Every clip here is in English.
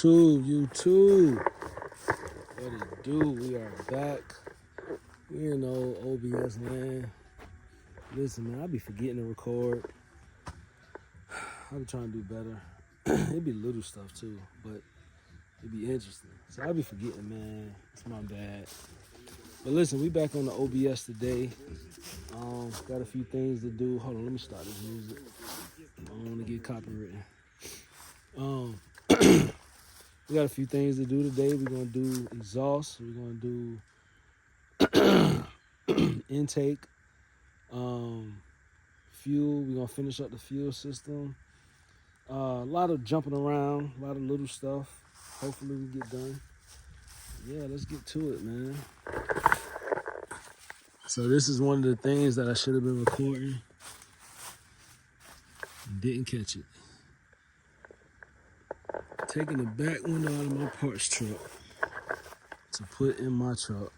YouTube. What it do? We are back. We in old OBS land. Listen, man, I be forgetting to record. I be trying to do better. It be little stuff too, but it be interesting. So I be forgetting, man. It's my bad. But listen, we back on the OBS today. Got a few things to do. Hold on, let me start this music. I don't want to get copywritten. We got a few things to do today. We're gonna do exhaust. We're gonna do intake, fuel. We're gonna finish up the fuel system. A lot of jumping around, a lot of little stuff. Hopefully we get done. Yeah, let's get to it, man. So this is one of the things that I should have been recording. Didn't catch it. Taking the back window out of my parts truck to put in my truck,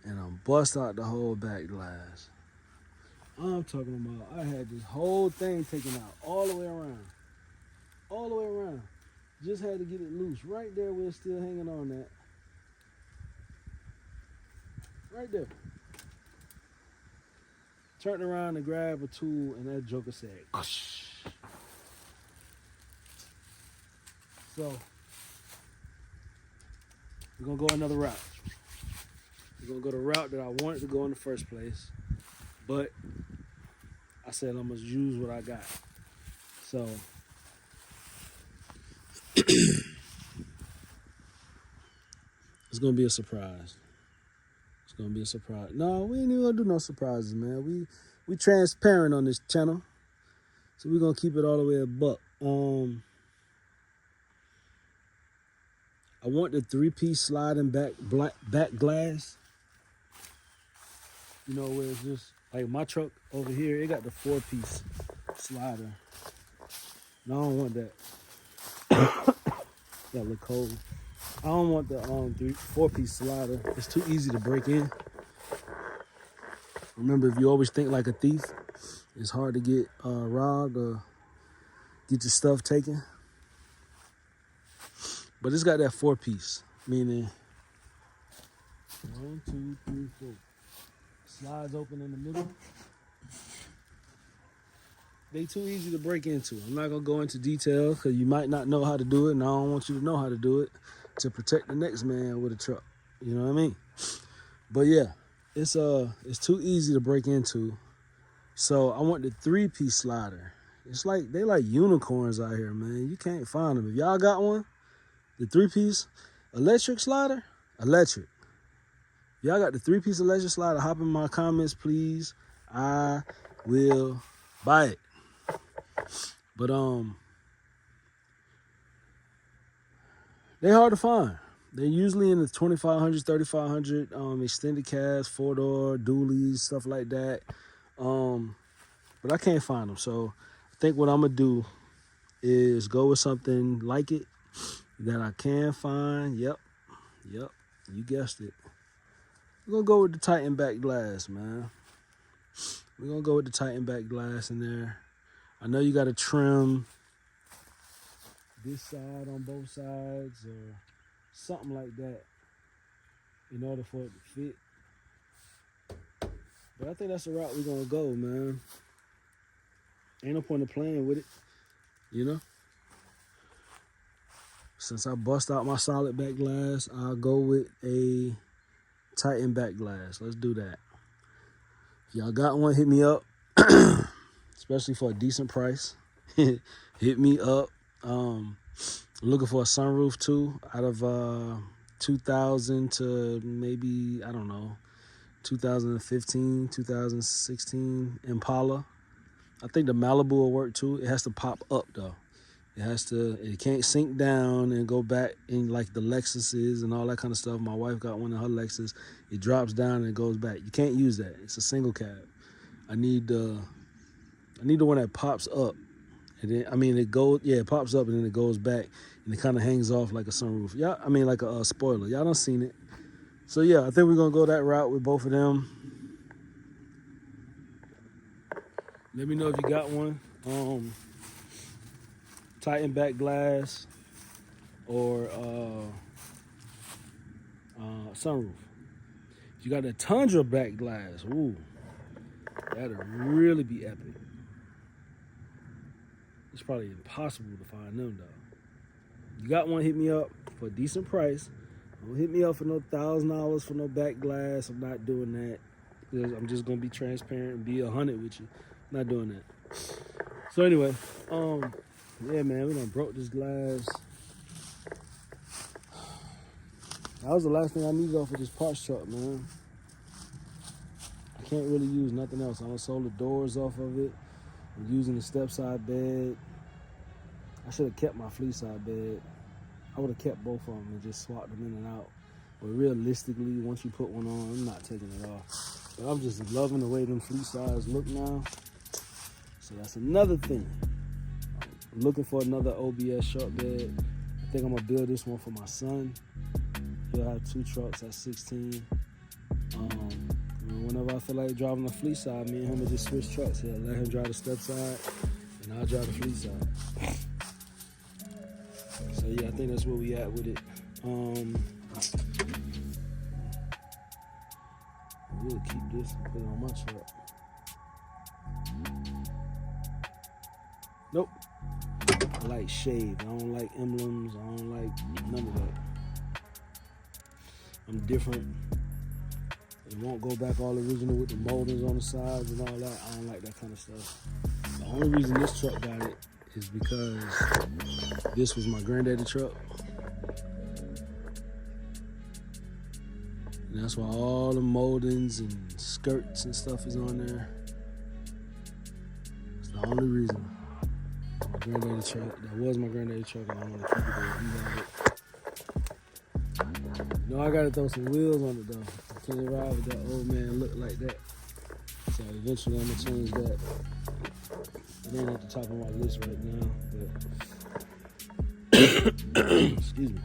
and I bust out the whole back glass. I'm talking about I had this whole thing taken out all the way around. All the way around. Just had to get it loose. Right there where it's still hanging on that. Right there. Turned around and grabbed a tool, and that joker said, "Kush." So, we're going to go another route. We're going to go the route that I wanted to go in the first place. But I said I'm going to use what I got. So, it's going to be a surprise. It's going to be a surprise. No, we ain't even going to do no surprises, man. We transparent on this channel. So we're going to keep it all the way a buck. I want the 3-piece sliding back glass. You know, where it's just like my truck over here, it got the 4-piece slider. No, I don't want that. That look cold. I don't want the 4-piece slider. It's too easy to break in. Remember, if you always think like a thief, it's hard to get robbed or get your stuff taken. But it's got that 4-piece, meaning 1, 2, 3, 4. Slides open in the middle. They too easy to break into. I'm not gonna go into detail because you might not know how to do it, and I don't want you to know how to do it to protect the next man with a truck. You know what I mean? But yeah, it's too easy to break into. So I want the 3-piece slider. It's like they like unicorns out here, man. You can't find them. If y'all got one, the 3-piece electric slider, electric. Y'all got the 3-piece electric slider, hop in my comments, please. I will buy it. But they hard to find. They're usually in the 2500, 3500, extended cabs, 4-door, dualies, stuff like that. But I can't find them. So I think what I'm gonna do is go with something like it that I can find. Yep, you guessed it. We're gonna go with the Titan back glass, man. We're gonna go with the Titan back glass in there. I know you gotta trim this side on both sides or something like that in order for it to fit. But I think that's the route we're gonna go, man. Ain't no point in playing with it, you know? Since I bust out my solid back glass, I'll go with a Titan back glass. Let's do that. If y'all got one, hit me up. Especially for a decent price. Hit me up. I'm looking for a sunroof too, out of 2000 to maybe, I don't know, 2015, 2016 Impala. I think the Malibu will work too. It has to pop up though. It can't sink down and go back in like the Lexuses and all that kind of stuff. My wife got one of her Lexus. It drops down and it goes back. You can't use that. It's a single cab. I need the one that pops up. And then, it pops up and then it goes back and it kind of hangs off like a sunroof. Yeah, like a spoiler. Y'all done seen it. So yeah, I think we're gonna go that route with both of them. Let me know if you got one. Titan back glass. or sunroof. If you got the Tundra back glass, ooh, that'll really be epic. It's probably impossible to find them though. You got one, hit me up for a decent price. Don't hit me up for no $1,000 for no back glass. I'm not doing that. I'm just gonna be transparent and be 100 with you. I'm not doing that. So anyway, yeah, man, we done broke this glass. That was the last thing I needed off of this parts truck, man. I can't really use nothing else. I done sold the doors off of it. I'm using the step side bed. I should have kept my fleece side bed. I would have kept both of them and just swapped them in and out. But realistically, once you put one on, I'm not taking it off. But I'm just loving the way them fleece sides look now. So that's another thing. I'm looking for another OBS short bed. I think I'm gonna build this one for my son. He'll have 2 trucks at 16. Whenever I feel like driving the fleece side, me and him will just switch trucks. He'll let him drive the step side, and I'll drive the fleece side. So yeah, I think that's where we at with it. We'll keep this and put it on my truck. Nope. I like shade. I don't like emblems. I don't like none of that. I'm different. It won't go back all original with the moldings on the sides and all that. I don't like that kind of stuff. The only reason this truck got it is because this was my granddaddy truck. And that's why all the moldings and skirts and stuff is on there. It's the only reason. My granddaddy truck, that was my granddaddy truck, and I want to keep it there. He got it. You know, I gotta throw some wheels on it though. I can't ride with that old man look like that. So eventually I'm gonna change that. It ain't at the top of my list right now, but excuse me.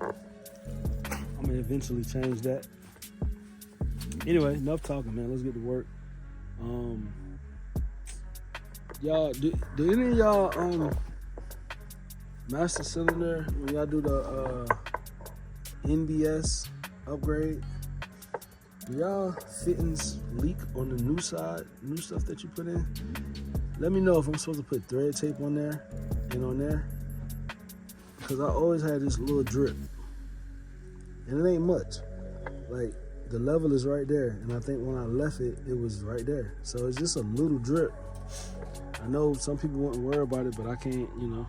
I'm gonna eventually change that. Anyway, enough talking, man. Let's get to work. Y'all, do any of y'all master cylinder when y'all do the NBS upgrade? Do y'all fittings leak on the new side, new stuff that you put in? Let me know if I'm supposed to put thread tape on there and on there, because I always had this little drip, and it ain't much. Like, the level is right there, and I think when I left it, it was right there. So it's just a little drip. I know some people wouldn't worry about it, but I can't, you know.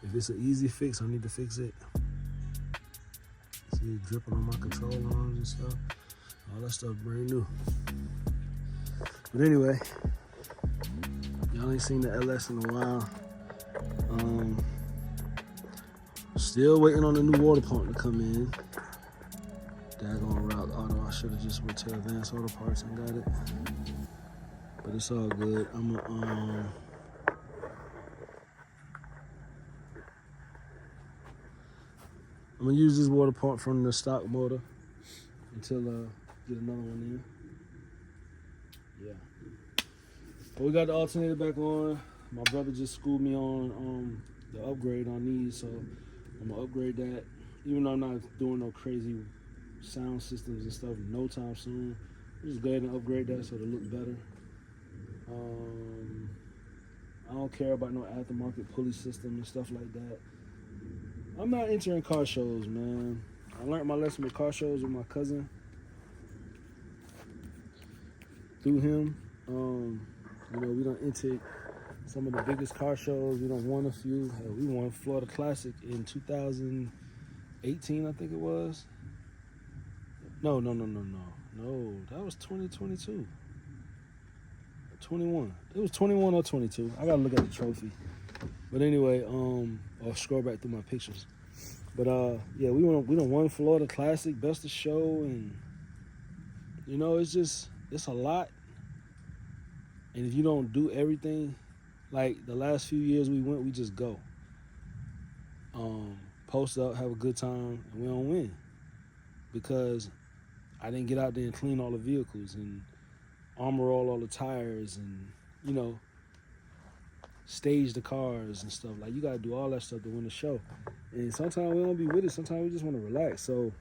If it's an easy fix, I need to fix it. See it dripping on my control arms and stuff. All that stuff brand new. But anyway, y'all ain't seen the LS in a while. Still waiting on the new water pump to come in. Daggone Route Auto. I should have just went to Advanced Auto Parts and got it. But it's all good. I'm gonna use this water pump from the stock motor until get another one in. Yeah. But we got the alternator back on. My brother just schooled me on the upgrade on these, so I'm gonna upgrade that. Even though I'm not doing no crazy sound systems and stuff no time soon, I'm just go ahead and upgrade that so it'll look better. I don't care about no aftermarket pulley system and stuff like that. I'm not entering car shows, man. I learned my lesson with car shows with my cousin. Through him. You know, we done entered some of the biggest car shows. We done won a few. Hell, we won Florida Classic in 2018, I think it was. No, that was 2022. 21. It was 21 or 22. I gotta look at the trophy. But anyway, I'll scroll back through my pictures. But yeah, we done won Florida Classic, best of show, and you know, it's a lot. And if you don't do everything, like the last few years we went, we just go. Post up, have a good time, and we don't win. Because I didn't get out there and clean all the vehicles and armor all the tires, and you know, stage the cars and stuff. Like, you gotta do all that stuff to win the show. And sometimes we don't be with it. Sometimes we just want to relax. So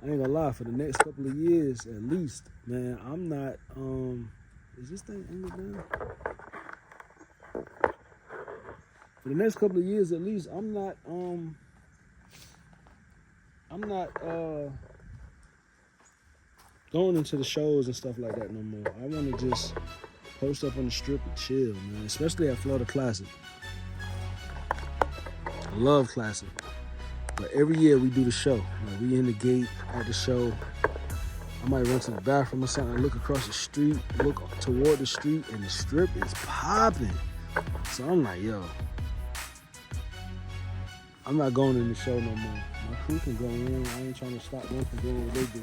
I ain't gonna lie, for the next couple of years at least, man, I'm not is this thing angled down? For the next couple of years at least, I'm not going into the shows and stuff like that no more. I wanna just post up on the strip and chill, man. Especially at Florida Classic. I love Classic. But every year we do the show. Like, we in the gate at the show. I might run to the bathroom or something, look across the street, look toward the street, and the strip is popping. So I'm like, yo, I'm not going in the show no more. My crew can go in. I ain't trying to stop them from doing what they do.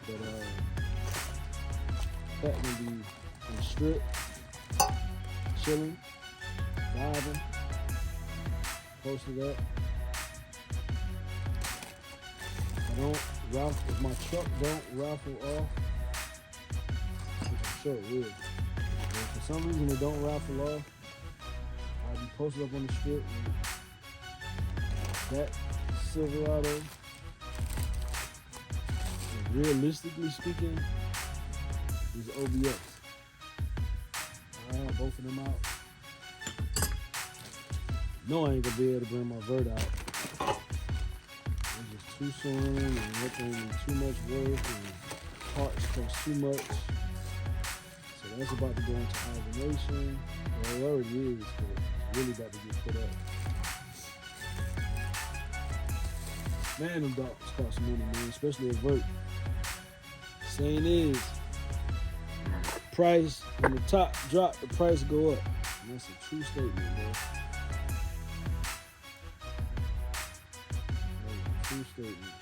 But that can be on the strip, chilling, vibing, posted up. If my truck don't raffle off, which I'm sure it will, but if for some reason it don't raffle off, I'll be posted up on the strip with that Silverado. And realistically speaking, is OBS. I have both of them out. No, I ain't gonna be able to bring my vert out. It's just too soon and looking too much work and parts cost too much. So that's about to go into hibernation. Well, it already is, but it's really about to get put up. Man, them dogs cost money, man, especially a vert. Saying is, price, when the top drop, the price go up. And that's a true statement, bro. True statement.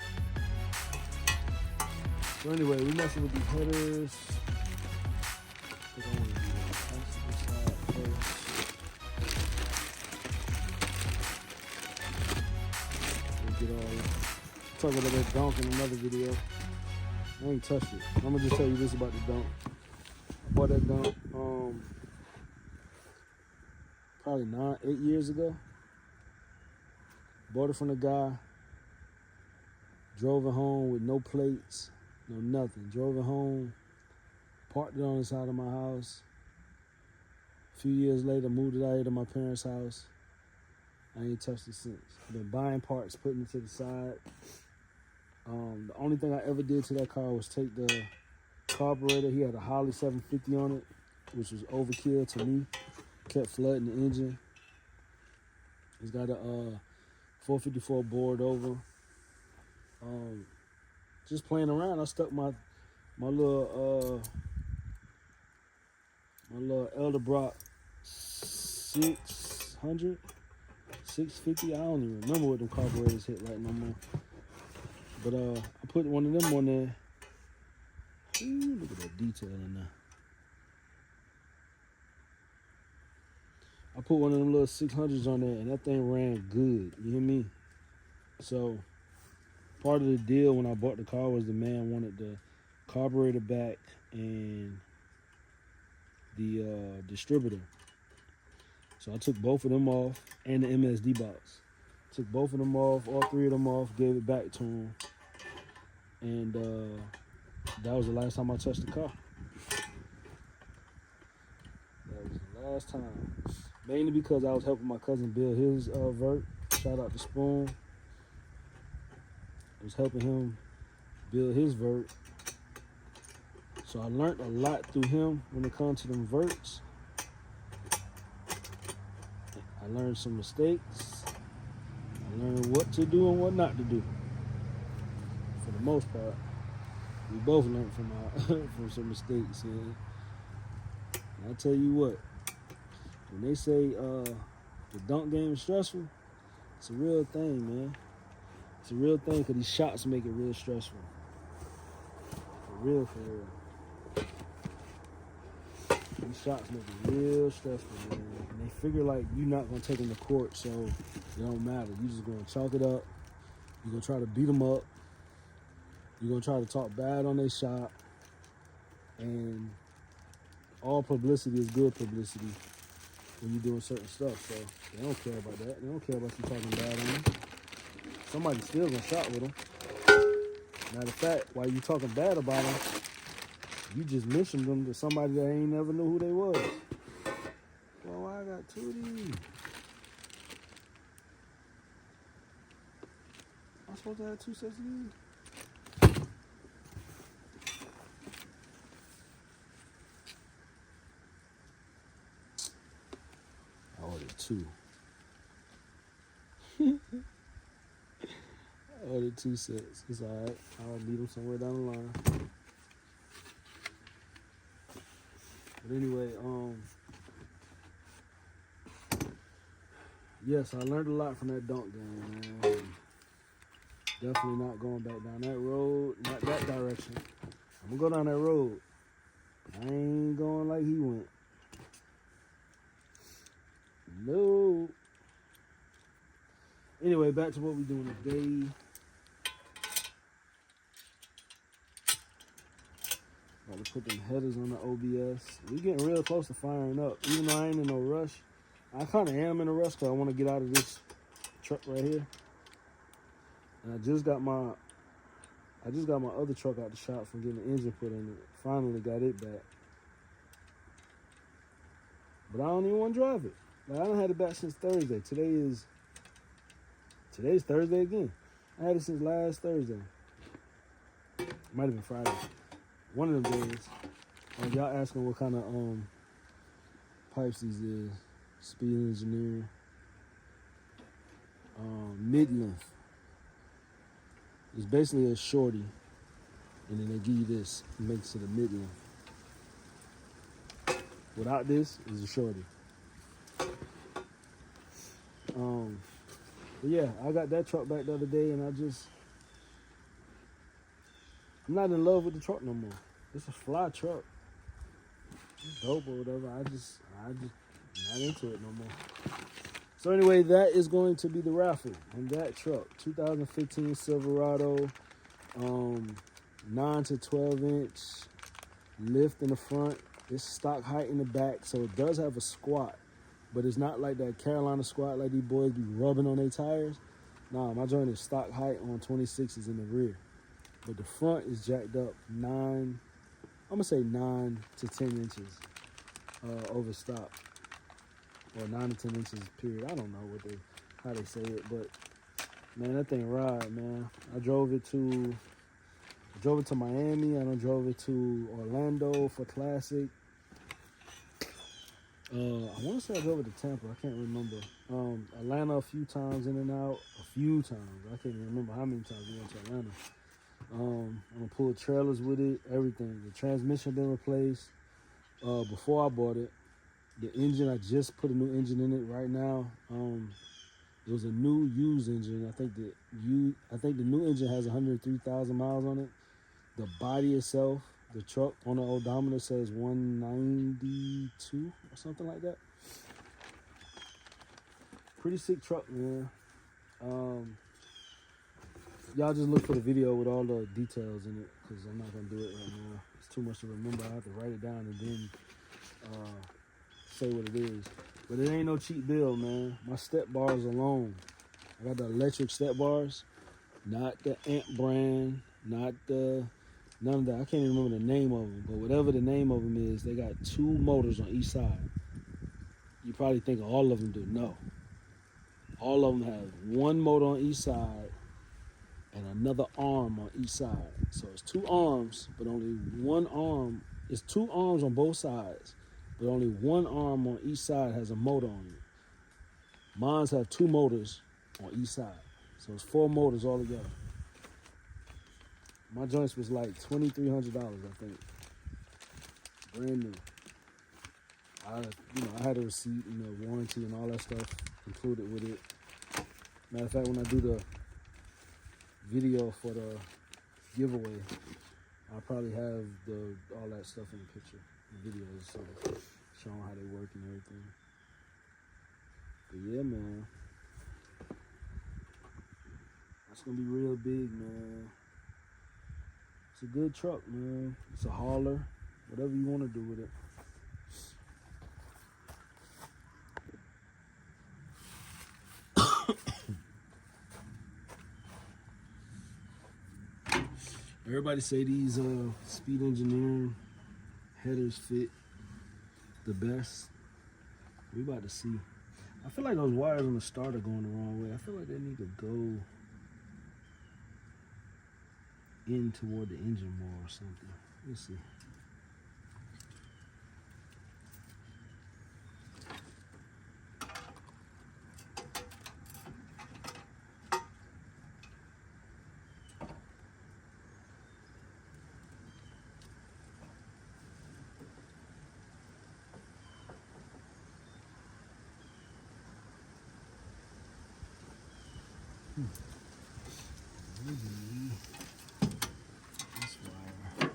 So anyway, we messing with these headers. I think I want to do this side first. We'll get all talk about that dunk in another video. I ain't touched it. I'm gonna just tell you this about the dunk. I bought that dunk probably 8 years ago. Bought it from the guy. Drove it home with no plates, no nothing. Drove it home, parked it on the side of my house. A few years later, moved it out here to my parents' house. I ain't touched it since. Been buying parts, putting it to the side. The only thing I ever did to that car was take the carburetor. He had a Holley 750 on it, which was overkill to me. Kept flooding the engine. He's got a 454 board over. Just playing around, I stuck my little Elderbrock 600, 650. I don't even remember what them carburetors hit like no more. But I put one of them on there. Ooh, look at that detail in there. I put one of them little 600s on there, and that thing ran good. You hear me? So part of the deal when I bought the car was the man wanted the carburetor back and the distributor. So I took both of them off and the MSD box. Took both of them off, all three of them off, gave it back to him. And that was the last time I touched the car. That was the last time. Mainly because I was helping my cousin build his vert. Shout out to Spoon. I was helping him build his vert. So I learned a lot through him when it comes to them verts. I learned some mistakes. I learned what to do and what not to do. For the most part, we both learned from from some mistakes. And I tell you what, when they say the dunk game is stressful, it's a real thing, man. It's a real thing because these shots make it real stressful. For real, for real. These shots make it real stressful, man. And they figure like you're not going to take them to court, so it don't matter. You're just going to chalk it up. You're going to try to beat them up. You're going to try to talk bad on their shot. And all publicity is good publicity. when you're doing certain stuff. So they don't care about that. They don't care about you talking bad on them. Somebody's still gonna shop with them. Matter of fact, while you talking bad about them, you just mentioned them to somebody that ain't never knew who they was. Well, why I got 2 of these? I'm supposed to have 2 sets of these? I ordered 2. I ordered 2 sets. It's alright. I'll meet them somewhere down the line. But anyway, yes, I learned a lot from that dunk game, man. Definitely not going back down that road, not that direction. I'm gonna go down that road. I ain't going like he went. No. Anyway, back to what we doing today. About to put them headers on the OBS. We getting real close to firing up. Even though I ain't in no rush. I kind of am in a rush because I want to get out of this truck right here. And I just got my other truck out the shop from getting the engine put in it. Finally got it back. But I don't even want to drive it. Like, I done had it back since Thursday. Today's Thursday again. I had it since last Thursday. Might have been Friday. One of them days. Y'all asking what kind of pipes these is. Speed Engineering. Mid-length. It's basically a shorty. And then they give you this. It makes it a mid-length. Without this, it's a shorty. But yeah, I got that truck back the other day, and I'm not in love with the truck no more. It's a fly truck. It's dope or whatever. I just not into it no more. So anyway, that is going to be the raffle on that truck. 2015 Silverado, 9 to 12 inch lift in the front. It's stock height in the back, so it does have a squat, but it's not like that Carolina squat like these boys be rubbing on their tires. Nah, my joint is stock height on 26s in the rear, but the front is jacked up 9 to 10 inches over stock, or 9 to 10 inches period. I don't know how they say it, but man, that thing ride, man. I drove it to Miami. I done drove it to Orlando for Classic. I want to say I drove it to Tampa. I can't remember. Atlanta a few times, in and out. A few times. I can't even remember how many times we went to Atlanta. I'm going to pull trailers with it, everything. The transmission been replaced before I bought it. The engine, I just put a new engine in it right now. It was a new used engine. I think the new engine has 103,000 miles on it. The body itself, the truck on the odometer says 192 or something like that. Pretty sick truck, man. Y'all just look for the video with all the details in it, because I'm not going to do it right now. It's too much to remember. I have to write it down and then say what it is. But it ain't no cheap bill, man. My step bars alone. I got the electric step bars, not the Amp brand, none of that. I can't even remember the name of them, but whatever the name of them is, they got 2 motors on each side. You probably think all of them do. No. All of them have 1 motor on each side and another arm on each side. So it's 2 arms, but only 1 arm. It's 2 arms on both sides, but only 1 arm on each side has a motor on it. Mine's have 2 motors on each side. So it's 4 motors all together. My joints was like $2,300, I think. Brand new. I had a receipt and the warranty and all that stuff included with it. Matter of fact, when I do the video for the giveaway, I'll probably have all that stuff in the picture, the videos, so showing how they work and everything. But yeah, man. That's gonna be real big, man. It's a good truck, man. It's a hauler. Whatever you want to do with it. Everybody say these Speed Engineering headers fit the best. We about to see. I feel like those wires on the start are going the wrong way. I feel like they need to go in toward the engine more or something. Let's see. Maybe this wire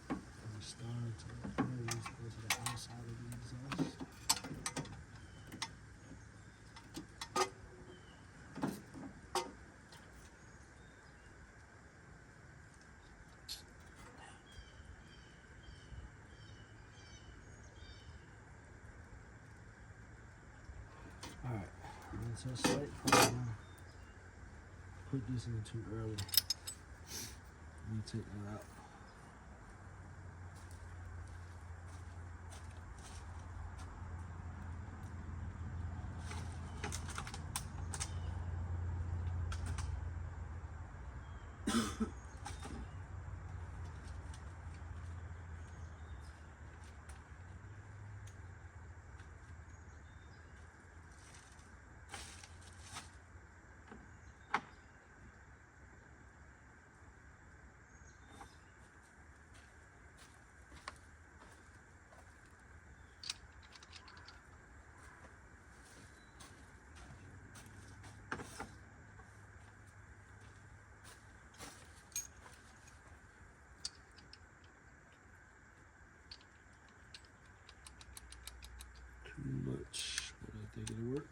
from the start to the close go to the outside of the exhaust. Alright, that's a slight problem. Put this in too early. Let me take that out. Too much, but I think it'll work.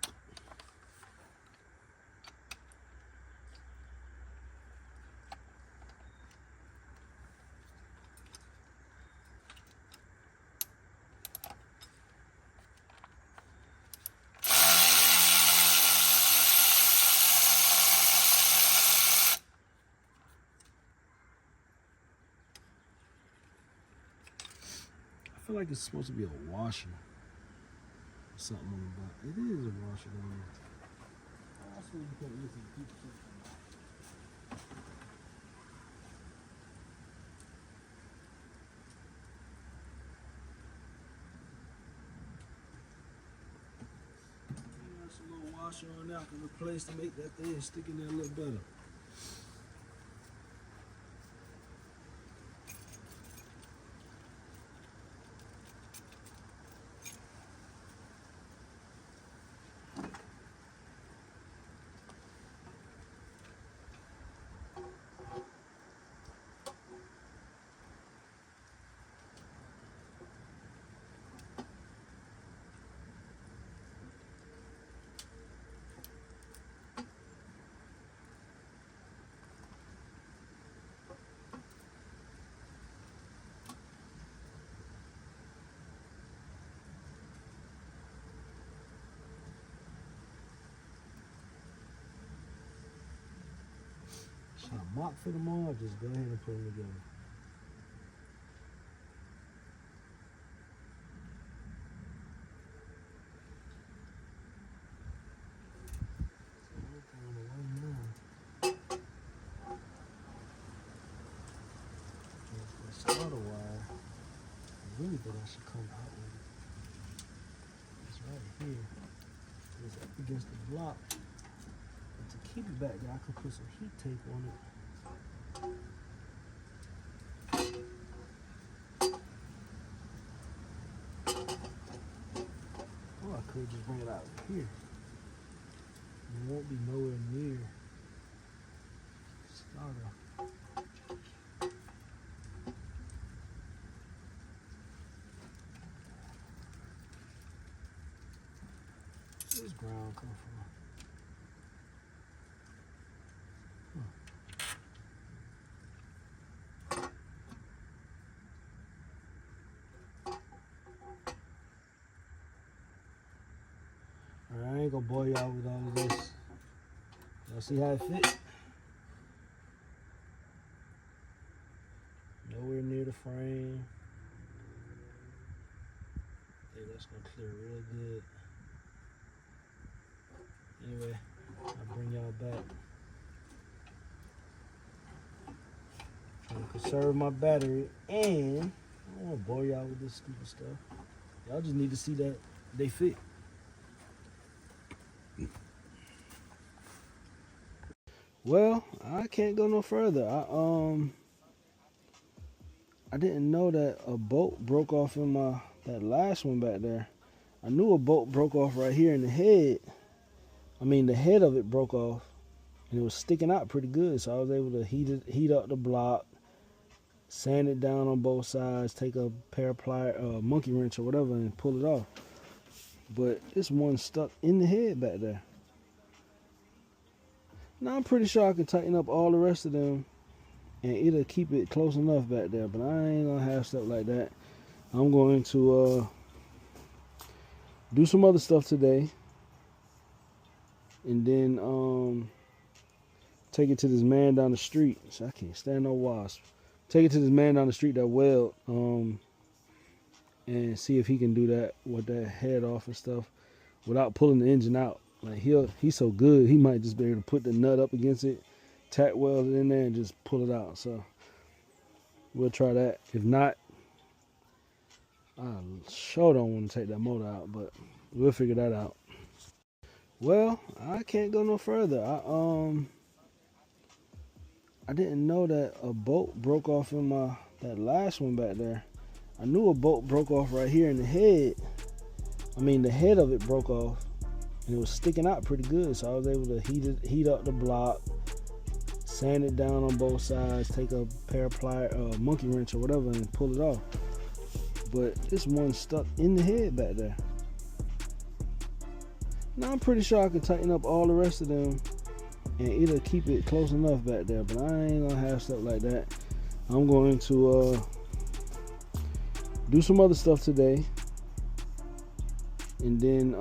I feel like it's supposed to be a washer or something on the bottom. It is a washer on there. I also need to put this in deep check. There's a little washer on there I can replace to make that thing stick in there a little better. Should I mop for them all or just go ahead and put them together? Starter wire, I really think I should come out with it. It's right here. It's up against the block. And to keep it back there, I could put some heat tape on it. Or I could just bring it out here. And it won't be nowhere near starter. Where's this ground come from? Alright, I ain't gonna bore y'all with all of this. Y'all see how it fits? frame. I think that's gonna clear real good. Anyway, I'll bring y'all back. Trying to conserve my battery, and I don't want to bore y'all with this stupid stuff. Y'all just need to see that they fit. Well, I can't go no further. I didn't know that a bolt broke off in that last one back there. I knew a bolt broke off right here in the head. I mean, the head of it broke off, and it was sticking out pretty good. So I was able to heat up the block, sand it down on both sides, take a pair of pliers, monkey wrench or whatever, and pull it off. But this one stuck in the head back there. Now I'm pretty sure I can tighten up all the rest of them, and it'll keep it close enough back there. But I ain't gonna have stuff like that. I'm going to do some other stuff today, and then take it to this man down the street. So I can't stand no wasp. Take it to this man down the street that weld, and see if he can do that with that head off and stuff without pulling the engine out. Like he's so good, he might just be able to put the nut up against it, tack weld it in there, and just pull it out. So we'll try that. If not, I sure don't want to take that motor out, but we'll figure that out. Well, I can't go no further. I didn't know that a bolt broke off in that last one back there. I knew a bolt broke off right here in the head. I mean, the head of it broke off, and it was sticking out pretty good. So I was able to heat up the block, sand it down on both sides, take a pair of pliers, monkey wrench or whatever, and pull it off. But this one stuck in the head back there. Now I'm pretty sure I can tighten up all the rest of them, and it'll keep it close enough back there. But I ain't gonna have stuff like that. I'm going to do some other stuff today, and then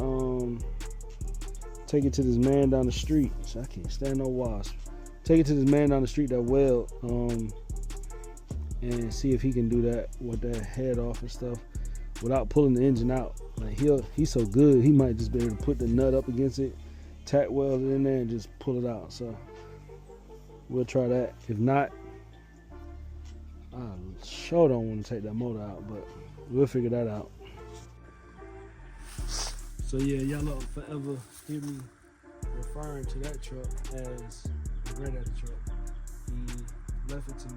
take it to this man down the street. So I can't stand no wasp. Take it to this man down the street that weld, and see if he can do that with that head off and stuff without pulling the engine out. Like he's so good, he might just be able to put the nut up against it, tack weld it in there, and just pull it out. So we'll try that. If not, I sure don't want to take that motor out, but we'll figure that out. So yeah, y'all will forever hear me referring to that truck as the granddaddy truck. He left it to me.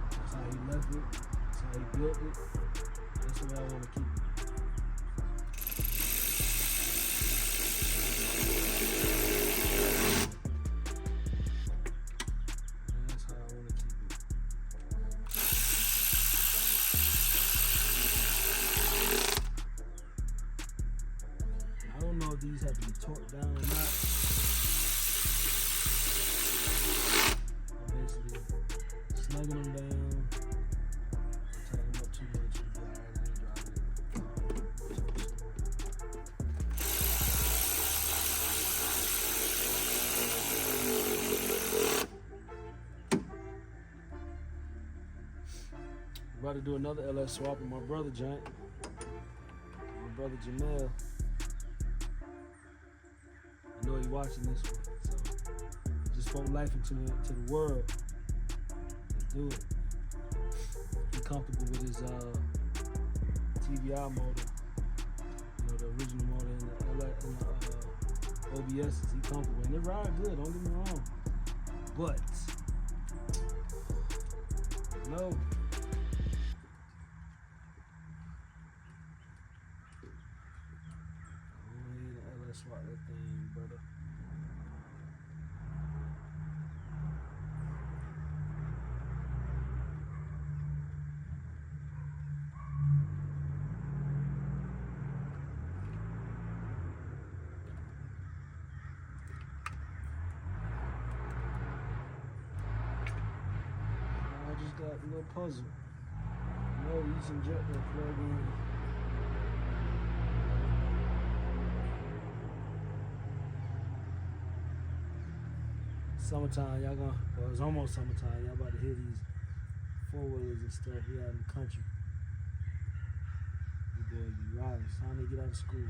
That's how he left it. That's how he built it. That's the way I want to keep it. That's how I want to keep it. I don't know if these have to be torqued down or not. I'm basically snugging them down. Tighten them up too much. You'll be alright. I ain't driving it. About to do another LS swap with my brother Giant. My brother Jamel. I know he's watching this one, so just spoke life into the world. Let's do it. He's comfortable with his TVI motor, you know, the original motor in the OBS. He's comfortable, and it ride good. Don't get me wrong, but no. Swap that thing, brother. I just got a little puzzle. No, use injector plug in. Summertime, y'all gonna, well, it's almost summertime. Y'all about to hear these four-wheelers and stuff here out in the country. You boys be riding. It's time to get out of school.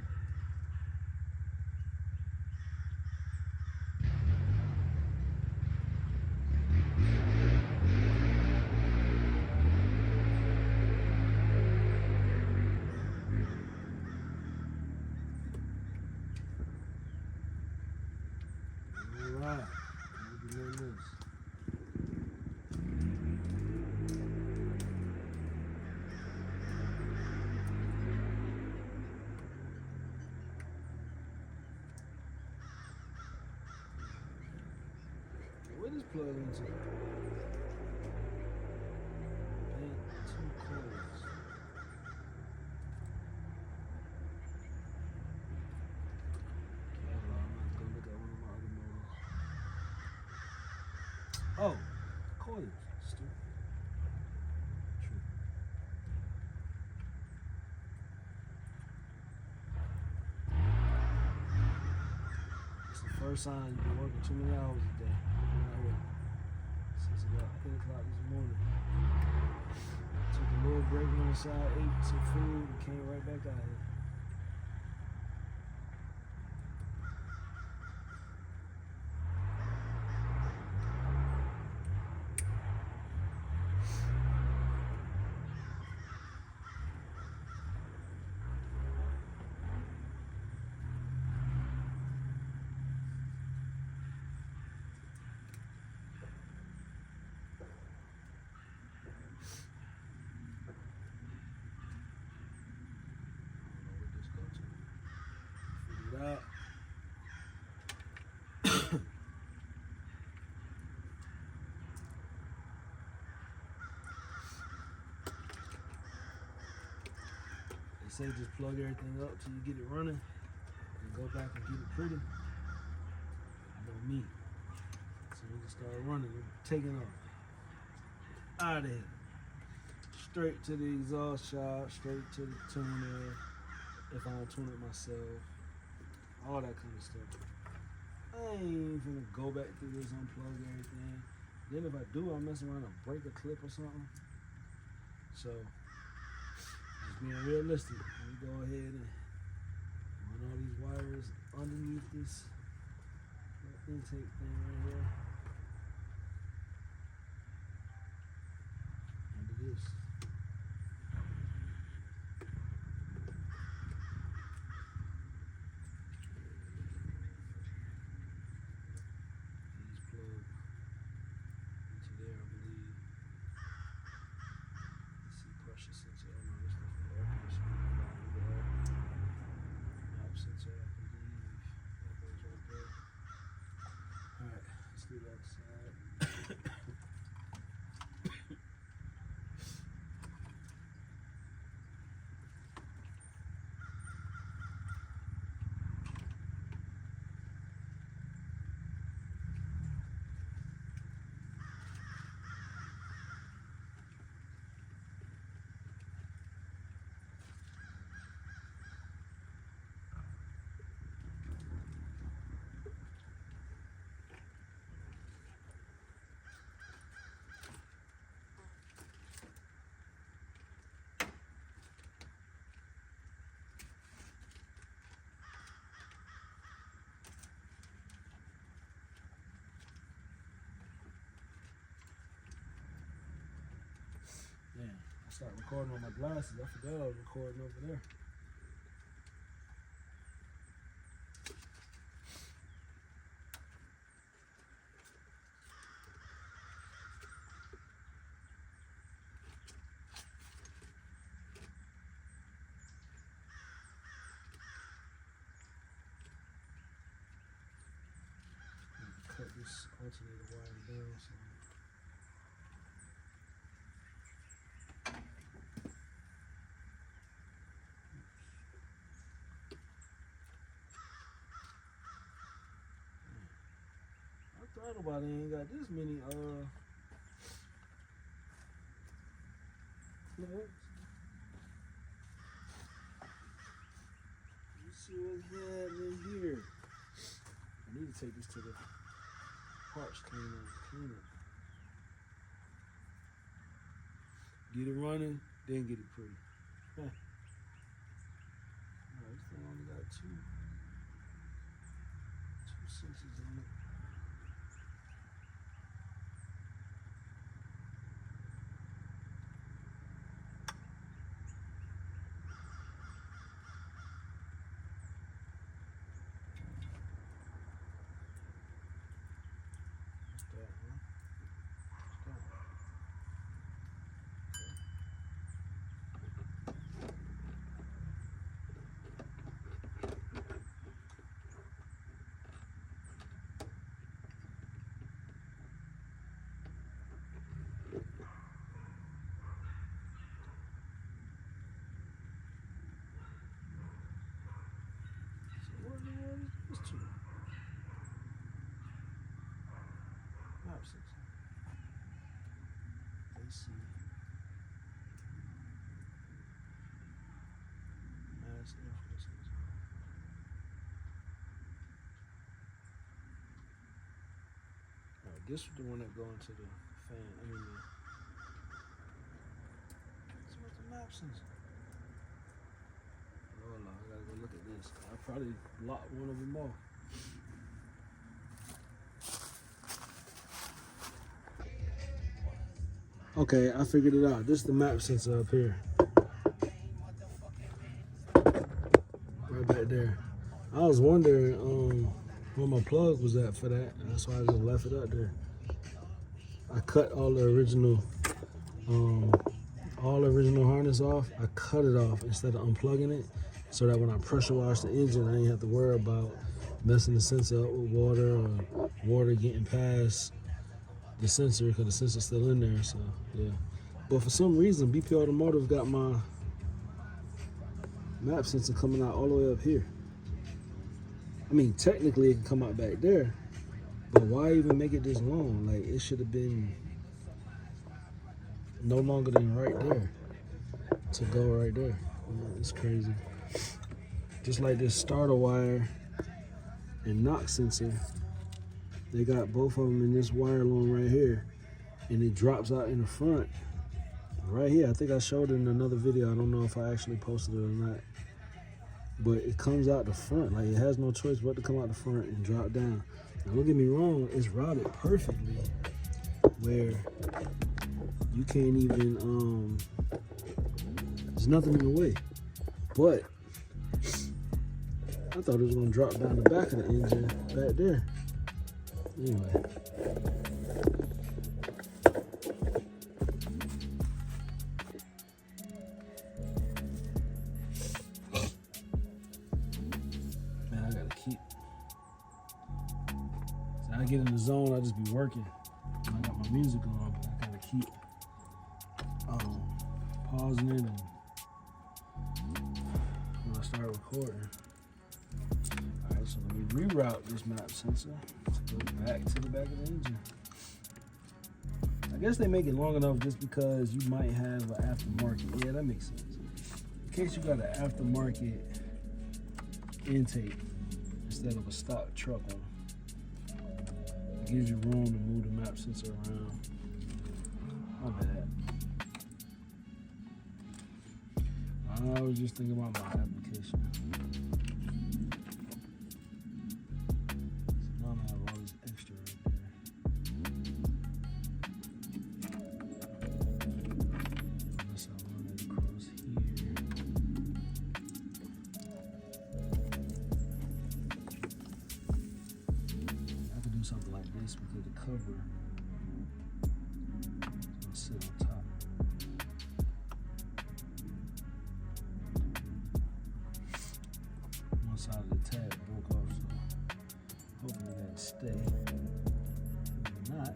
All right. We'll be doing this. What is plug into? Paint 2 coils. Hold on, I'm about to go look at one of my other motors. Oh, coils. Stupid. True. It's the first sign you've been working too many hours a day. Since about 8 o'clock this morning. Took a little break on the side, ate some food, and came right back out here. Out. They say just plug everything up till you get it running and go back and get it pretty. I know me. So we can start running and taking off. Out of here. Straight to the exhaust shop, straight to the tuner, if I don't tune it myself. All that kind of stuff. I ain't gonna go back through this, unplug everything. Then if I do, I'll mess around and break a clip or something. So, just being realistic. Let me go ahead and run all these wires underneath this intake thing right here. Under this. Damn, I started recording on my glasses. I forgot I was recording over there. Cut this alternator wire down. So. Nobody ain't got this many plugs. Let's see what's happening here. I need to take this to the parts clean it. Get it running, then get it pretty. Alright, this thing only got two sensors on it. AC. Mass airflow sensor. Alright, this is the one that go into the fan. I mean, what's the map sensor? Oh no, I gotta go look at this. I probably locked one of them off. Okay, I figured it out. This is the map sensor up here. Right back there. I was wondering where my plug was at for that. That's why I just left it up there. I cut all the original harness off. I cut it off instead of unplugging it, so that when I pressure wash the engine, I ain't have to worry about messing the sensor up with water or water getting past the sensor, because the sensor's still in there. So yeah, but for some reason BP Automotive got my map sensor coming out all the way up here. I mean, technically it can come out back there, but why even make it this long? Like, it should have been no longer than right there to go right there. It's crazy. Just like this starter wire and knock sensor, they got both of them in this wire long right here, and it drops out in the front right here. I think I showed it in another video. I don't know if I actually posted it or not, but it comes out the front. Like, it has no choice but to come out the front and drop down. Now, don't get me wrong, it's routed perfectly where you can't even there's nothing in the way. But I thought it was gonna drop down the back of the engine back there. Anyway. Man, I gotta keep. So I get in the zone, I just be working. I got my music on, but I gotta keep pausing it and when I start recording. Alright, so let me reroute this map sensor to go back to the back of the engine. I guess they make it long enough just because you might have an aftermarket. Yeah, that makes sense. In case you got an aftermarket intake instead of a stock truck one. It gives you room to move the map sensor around. My bad. I was just thinking about my application. So now I have all this extra right there. Unless I run it across here. I could do something like this because the cover is going to sit on top. Side of the tab broke off, so hopefully that'll stay. If not,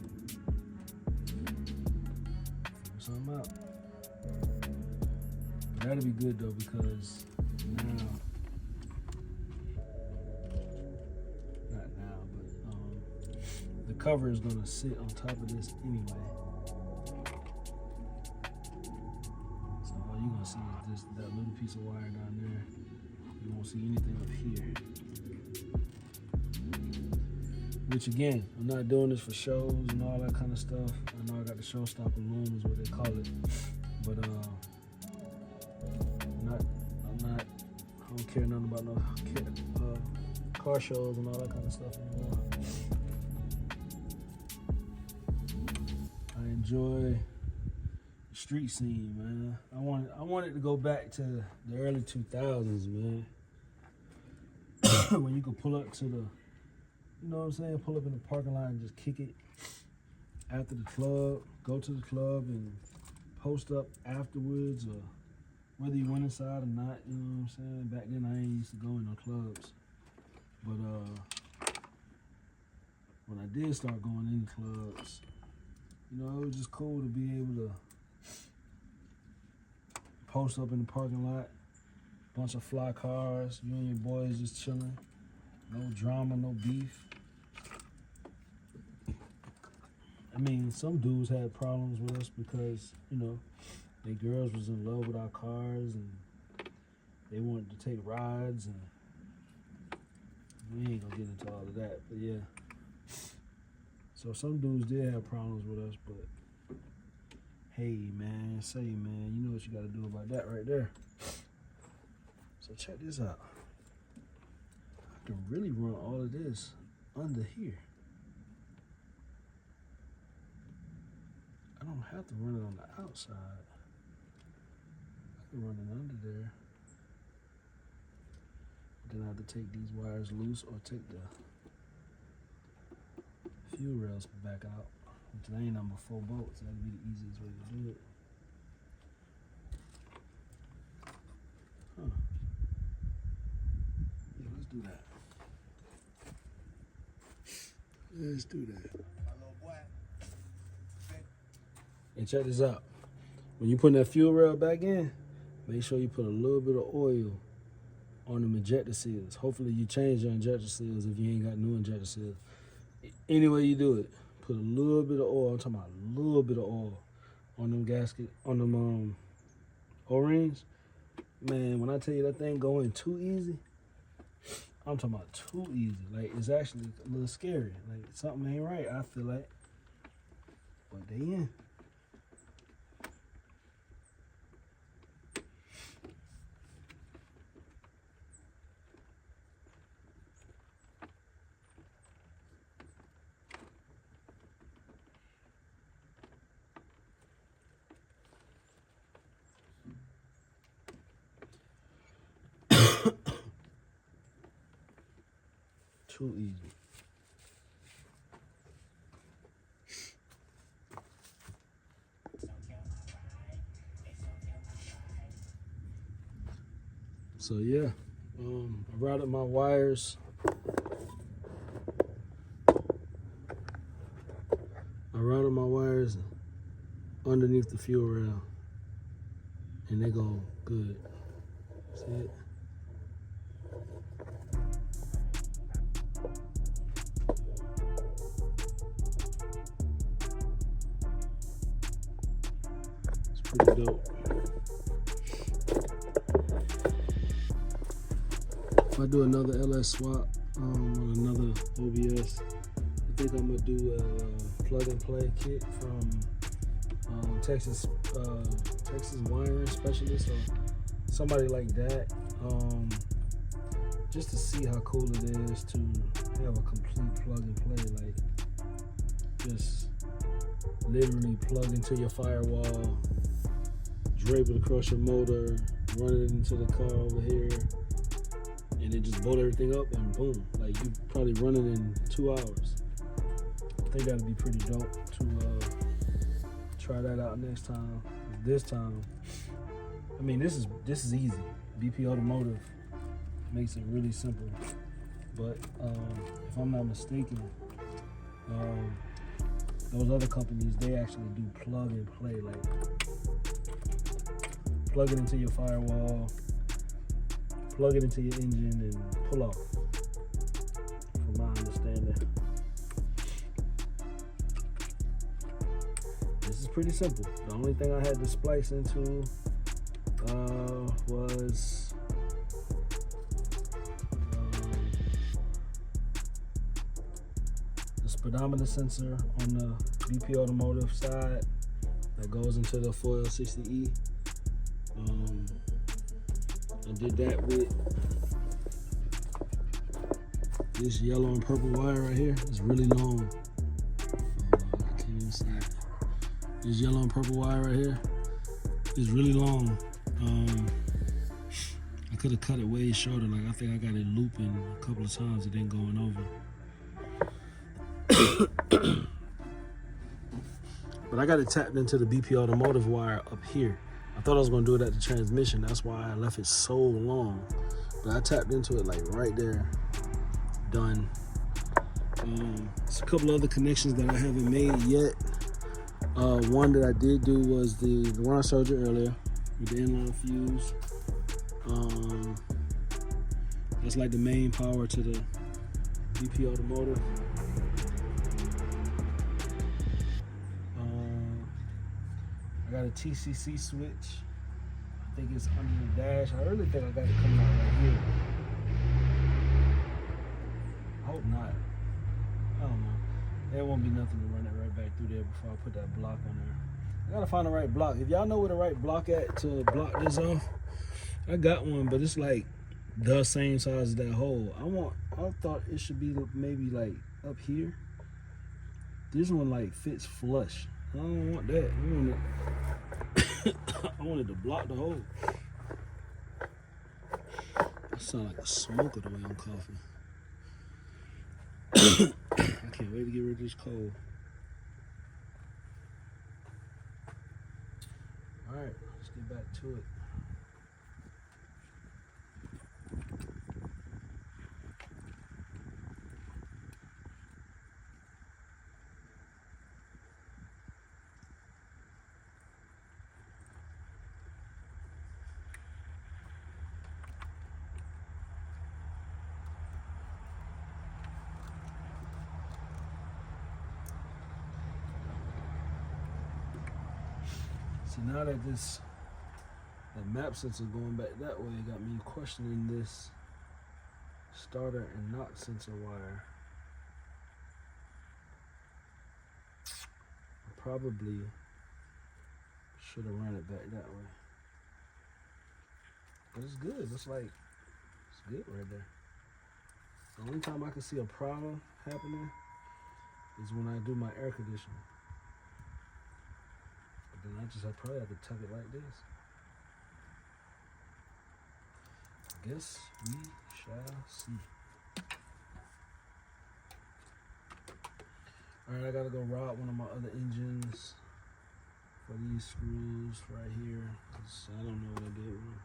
figure something out. But that'll be good though, because now, not now, but the cover is gonna sit on top of this anyway. So all you're gonna see is that little piece of wire down there. You won't see anything up here. Which again, I'm not doing this for shows and all that kind of stuff. I know I got the showstopper loom is what they call it, but I don't care nothing about no car shows and all that kind of stuff anymore. I enjoy the street scene, man. I want it to go back to the early 2000s, man. When you could pull up to the, you know what I'm saying, pull up in the parking lot and just kick it after the club, go to the club and post up afterwards, or whether you went inside or not, you know what I'm saying? Back then I ain't used to go in no clubs. But when I did start going in clubs, you know, it was just cool to be able to post up in the parking lot, bunch of fly cars, you and your boys just chilling, no drama, no beef. I mean, some dudes had problems with us because, you know, their girls was in love with our cars and they wanted to take rides, and we ain't gonna get into all of that, but yeah. So some dudes did have problems with us, but hey man, you know what you gotta do about that right there. So check this out. I can really run all of this under here. I don't have to run it on the outside. I can run it under there. Then I have to take these wires loose or take the fuel rails back out, which they ain't number 4 bolts. That'd be the easiest way to do it. Huh. Yeah, let's do that. Let's do that. And check this out. When you put that fuel rail back in, make sure you put a little bit of oil on the injector seals. Hopefully you change your injector seals if you ain't got new injector seals. Any way you do it, put a little bit of oil, I'm talking about a little bit of oil on them gasket, on them O-rings. Man, when I tell you that thing going too easy, I'm talking about too easy. Like, it's actually a little scary. Like, something ain't right, I feel like. But they in. Too easy. So yeah, I routed my wires. Underneath the fuel rail, and they go good. See it? It's pretty dope. If I do another LS swap on another OBS, I think I'm gonna do a plug and play kit from Texas wiring specialist or somebody like that, just to see how cool it is to have a complete plug and play, like just literally plug into your firewall, drape it across your motor, run it into the car over here, and then just bolt everything up and boom, like you probably run it in 2 hours. I think that'd be pretty dope to try that out next time. This time, I mean, this is easy. BP Automotive makes it really simple. But if I'm not mistaken, those other companies, they actually do plug and play, like plug it into your firewall, plug it into your engine, and pull off, from my understanding. Pretty simple. The only thing I had to splice into was speedometer sensor on the BP Automotive side that goes into the 4L60E. I did that with this yellow and purple wire right here. It's really long. I can't even see it. This yellow and purple wire right here is really long. I could have cut it way shorter. Like, I think I got it looping a couple of times. It didn't going over. But I got it tapped into the BP Automotive wire up here. I thought I was gonna do it at the transmission. That's why I left it so long. But I tapped into it like right there. Done. There's a couple other connections that I haven't made yet. One that I did do was the one I showed you earlier with the inline fuse. That's like the main power to the BP Automotive. I got a TCC switch. I think it's under the dash. I really think I got it coming out right here. I hope not. I don't know. There won't be nothing to run it right back through there before I put that block on there. I gotta find the right block. If y'all know where the right block at to block this off, I got one, but it's like the same size as that hole. I thought it should be maybe like up here. This one like fits flush. I don't want that. I wanted to block the hole. I sound like a smoker the way I'm coughing. I can't wait to get rid of this cold. All right, let's get back to it. So now that that map sensor going back that way got me questioning this starter and knock sensor wire. I probably should have run it back that way. But it's good. It's good right there. The only time I can see a problem happening is when I do my air conditioning. Then I probably have to tuck it like this. I guess we shall see. Alright, I gotta go rod one of my other engines for these screws right here. I don't know what I did with them.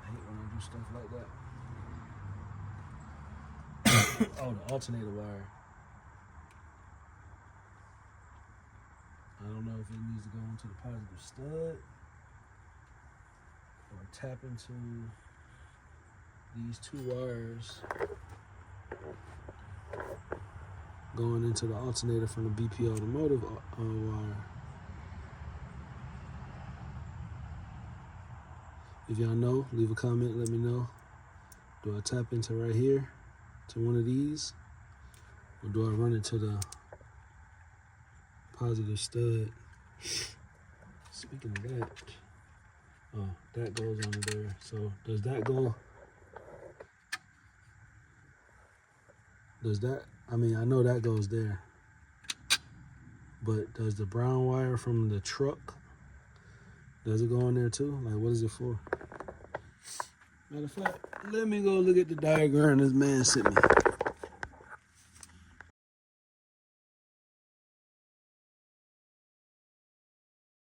I hate when I do stuff like that. Oh, the alternator wire. I don't know if it needs to go into the positive stud or tap into these two wires going into the alternator from the BP Automotive wire. If y'all know, leave a comment, let me know. Do I tap into right here to one of these, or do I run it to the positive stud? Speaking of that, oh, that goes under there. So does that go? Does that? I mean, I know that goes there, but does the brown wire from the truck, does it go in there too? Like, what is it for? Matter of fact, let me go look at the diagram this man sent me.